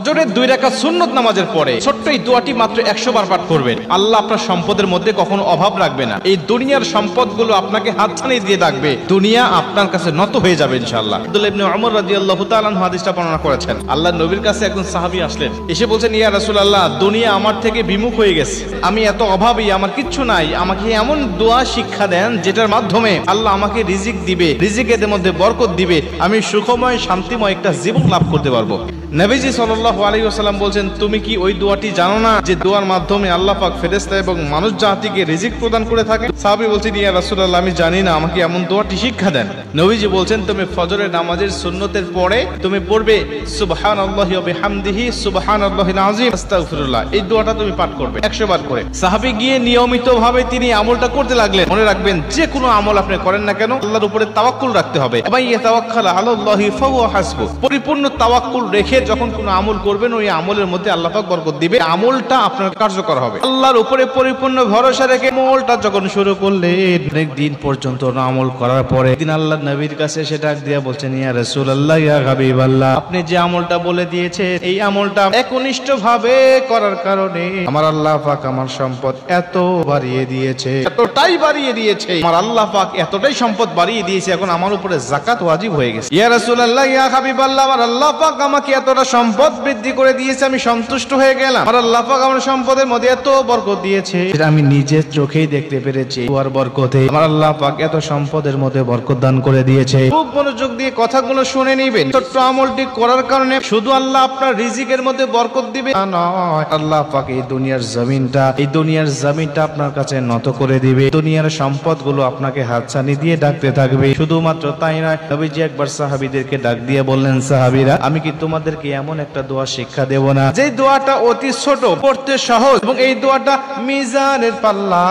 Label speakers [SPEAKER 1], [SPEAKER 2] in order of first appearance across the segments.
[SPEAKER 1] ফজরের 2 রাকাত সুন্নত নামাজের পরে ছোট্ট এই দোয়াটি মাত্র 100 বার পাঠ করবেন। আল্লাহ আপনার সম্পদের মধ্যে কখনো অভাব রাখবে না। এই দুনিয়ার সম্পদগুলো আপনাকে হাতছানি দিয়ে রাখবে, দুনিয়া আপনার কাছে নত হয়ে যাবে ইনশাআল্লাহ। আব্দুল্লাহ ইবনে ওমর রাদিয়াল্লাহু তাআলা আনহু হাদিসটা বর্ণনা করেছেন। আল্লাহর নবীর কাছে একজন সাহাবী আসলেন, এসে বলছেন, ইয়া রাসূলুল্লাহ, দুনিয়া আমার থেকে বিমুখ হয়ে গেছে, আমি এত অভাবী, আমার কিচ্ছু নাই, আমাকে এমন দোয়া শিক্ষা দেন যেটার মাধ্যমে আল্লাহ আমাকে রিজিক দিবে, রিজিকের মধ্যে বরকত দিবে, আমি সুখময় শান্তিময় একটা জীবন লাভ করতে পারবো। নবীজি সাল্লাল্লাহু আলাইহি ওয়াসাল্লাম বলছেন, তুমি কি ওই দোয়াটি জানো না যে দোয়ার মাধ্যমে আল্লাহ পাক ফেরেশতা এবং মানুষ জাতিকে রিজিক প্রদান করে থাকেন? সাহাবী বলছেন, ইয়া রাসূলুল্লাহ, আমি জানি না, আমাকে এমন দোয়াটি শিক্ষা দেন। নবীজি বলছেন, তুমি ফজরের নামাজের সুন্নতের পরে তুমি পড়বে সুবহানাল্লাহি ওয়া বিহামদিহি সুবহানাল্লাহিল আযীম আস্তাগফিরুল্লাহ, এই দোয়াটা তুমি পাঠ করবে 100 বার করে। সাহাবী গিয়ে নিয়মিতভাবে তিনি আমলটা করতে লাগলেন। মনে রাখবেন, যে কোনো আমল আপনি করেন না কেন, আল্লাহর উপরে তাওয়াক্কুল রাখতে হবে। এবং ইয়াতাওয়াক্কাল আলাল্লাহি ফাহুয়া হাসবু, পরিপূর্ণ তাওয়াক্কুল রেখে যখন কোনো আমল করবেন, ওই আমলের মধ্যে আল্লাহ পাক বরকত দিবে, আমলটা আপনার কার্যকর হবে। আল্লাহর উপরে পরিপূর্ণ ভরসা রেখে আমলটা যখন শুরু করলেন, অনেক দিন পর্যন্ত আমল করার পরে দিন আল্লাহর নবীর কাছে সেটা দিয়ে বলছেন, ইয়া রাসূলুল্লাহ, ইয়া হাবিবাল্লাহ, আপনি যে আমলটা বলে দিয়েছেন, এই আমলটা একনিষ্ঠভাবে করার কারণে আমার আল্লাহ পাক আমার সম্পদ এত বাড়িয়ে দিয়েছে, এতটাই বাড়িয়ে দিয়েছে, আমার আল্লাহ পাক এতটাই সম্পদ বাড়িয়ে দিয়েছে, এখন আমার উপরে যাকাত ওয়াজিব হয়ে গেছে। ইয়া রাসূলুল্লাহ, ইয়া হাবিবাল্লাহ, আমার আল্লাহ পাক আমাকে এতটা সম্পদ বৃদ্ধি করে দিয়েছে, আমি সন্তুষ্ট হয়ে গেলাম। আমার আল্লাহ পাক আমার সম্পদের মধ্যে এত বরকত দিয়েছে, এটা আমি নিজের চোখেই দেখতে পেরেছি। ওর বরকতে আমার আল্লাহ পাক এত সম্পদের মধ্যে বরকত দান করে দিয়েছে। খুব মনোযোগ দিয়ে কথাগুলো শুনে নেবেন। ছোট্ট আমলটি করার কারণে শুধু আল্লাহ আপনার রিজিকের মধ্যে বরকত দিবে তা নয়, আল্লাহ পাক এই দুনিয়ার জমিনটা আপনার কাছে নত করে দিবে, দুনিয়ার সম্পদগুলো আপনাকে হাতছানি দিয়ে ডাকতে থাকবে। শুধুমাত্র তাই নয়, নবীজি একবার সাহাবীদেরকে ডাক দিয়ে বললেন, সাহাবীরা, আমি কি তোমাদেরকে এমন একটা দোয়া শিক্ষা দেব না, যে দোয়াটা অতি ছোট, পড়তে সহজ, এবং এই দোয়াটা মিজানের পাল্লা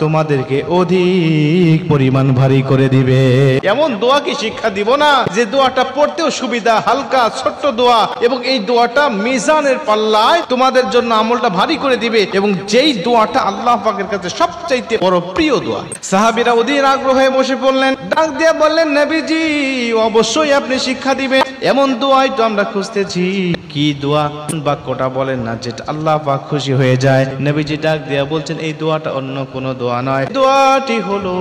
[SPEAKER 1] তোমাদেরকে অধিক পরিমাণ ভারী করে দিবে। এমন দোয়া কি শিক্ষা দিব না যে দোয়াটা পড়তেও সুবিধা, হালকা ছোট্ট দোয়া, এবং এই দোয়াটা মিজানের পাল্লায় তোমাদের জন্য আমলটা ভারী করে দিবে, এবং যেই দোয়াটা আল্লাহ পাকের কাছে সবচাইতে বড় প্রিয় দোয়া। সাহাবীরা অধীর আগ্রহে বসে পড়লেন, ডাক দিয়ে বললেন, নবীজি, অবশ্যই আপনি শিক্ষা দিবেন, এমন দোয়াই তো আমরা খুঁজতেছি। কি দোয়া? বাক্যটা বলেন না যেটা আল্লাহ পাক খুশি হয়ে যায়। নবীজি ডাক দিয়া বলছেন, এই দোয়াটা অন্য কোনো দোয়া নয়, দোয়াটি হলো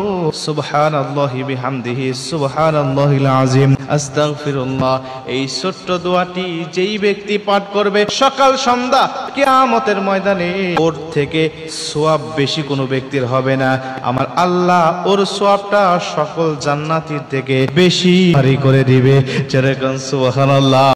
[SPEAKER 1] সুবহানাল্লাহি বিহামদিহি সুবহানাল্লাহিল আযীম আস্তাগফিরুল্লাহ। এই ছোট্ট দোয়াটি যেই ব্যক্তি পাঠ করবে সকাল সন্ধ্যা কিয়ামতের ময়দানে, ওর থেকে সওয়াব বেশি কোনো ব্যক্তির হবে না। আমার আল্লাহ ওর সওয়াবটা সকল জান্নাতীর থেকে বেশি ভারী করে দিবে। যেরকম সুবহানাল্লাহ।